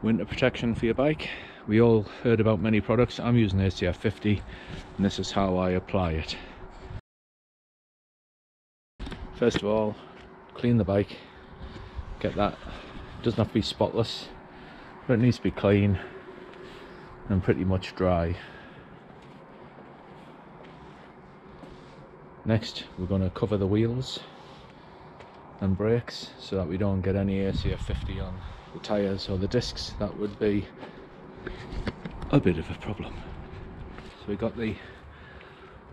winter protection for your bike. We all heard about many products. I'm using ACF 50 and this is how I apply it. First of all, clean the bike. Get that, it doesn't have to be spotless, but it needs to be clean and pretty much dry. Next, we're going to cover the wheels and brakes so that we don't get any ACF 50 on the tyres or the discs. That would be a bit of a problem. So we got the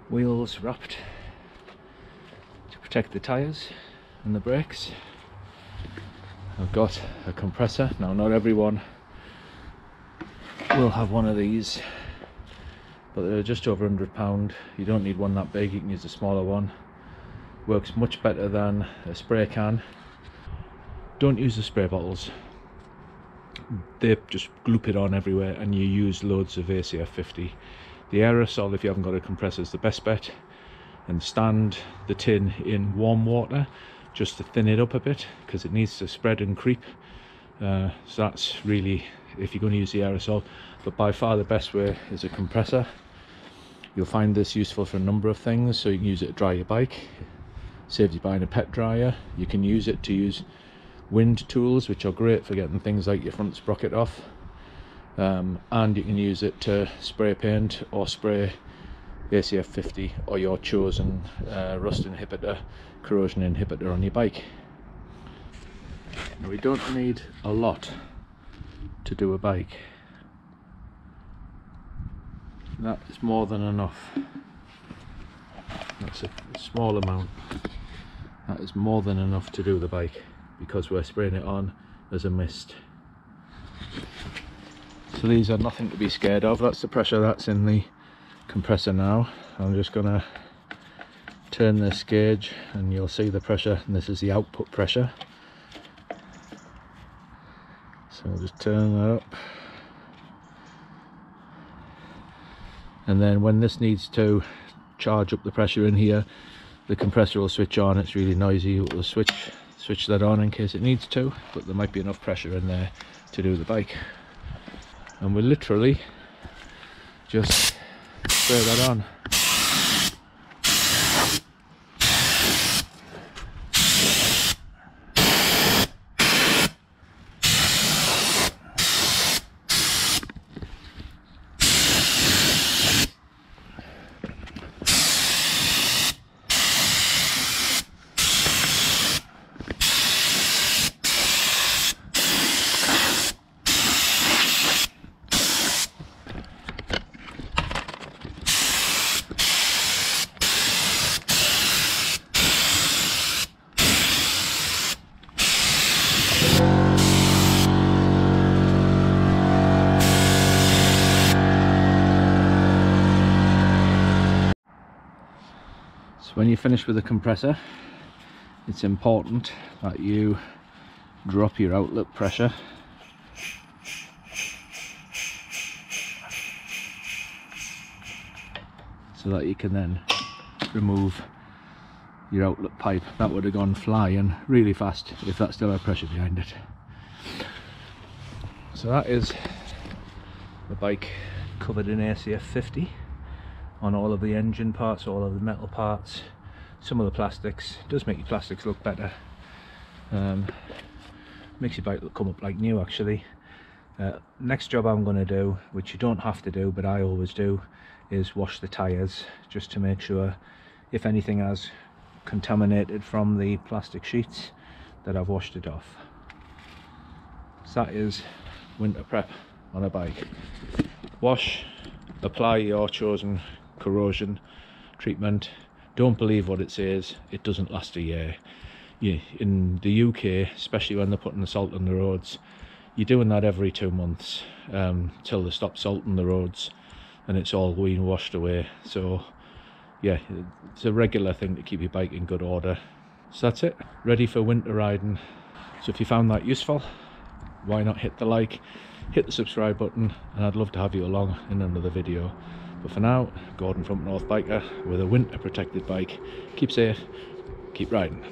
wheels wrapped to protect the tyres and the brakes. I've got a compressor. Now, not everyone will have one of these, but they're just over £100. You don't need one that big, you can use a smaller one. Works much better than a spray can. Don't use the spray bottles. They just gloop it on everywhere and you use loads of ACF 50. The aerosol, if you haven't got a compressor, is the best bet. And stand the tin in warm water just to thin it up a bit, because it needs to spread and creep. So that's really, if you're going to use the aerosol. But by far the best way is a compressor. You'll find this useful for a number of things. So you can use it to dry your bike, saves you buying a pet dryer. You can use it to use wind tools, which are great for getting things like your front sprocket off, and you can use it to spray paint or spray ACF 50 or your chosen rust inhibitor, corrosion inhibitor on your bike. Now, we don't need a lot to do a bike. That is more than enough. That's a small amount. That is more than enough to do the bike, because we're spraying it on as a mist. So these are nothing to be scared of. That's the pressure that's in the compressor now. I'm just going to turn this gauge and you'll see the pressure, and this is the output pressure. So I'll just turn that up. And then when this needs to charge up the pressure in here, the compressor will switch on. It's really noisy. It will switch that on in case it needs to, but there might be enough pressure in there to do the bike. And we'll literally just spray that on. When you finish with the compressor, it's important that you drop your outlet pressure so that you can then remove your outlet pipe. That would have gone flying really fast if that still had pressure behind it. So that is the bike covered in ACF 50 on all of the engine parts, all of the metal parts, some of the plastics. It does make your plastics look better. Makes your bike come up like new, actually. Next job I'm going to do, which you don't have to do but I always do, is wash the tyres, just to make sure if anything has contaminated from the plastic sheets that I've washed it off. So that is winter prep on a bike. Wash, apply your chosen corrosion treatment. Don't believe what it says, it doesn't last a year. In the UK, especially when they're putting the salt on the roads, you're doing that every 2 months till they stop salting the roads and it's all being washed away. So yeah, it's a regular thing to keep your bike in good order. So that's it, ready for winter riding. So if you found that useful, why not hit the like, hit the subscribe button, and I'd love to have you along in another video. But for now, Gordon from North Biker with a winter protected bike. Keep safe, keep riding.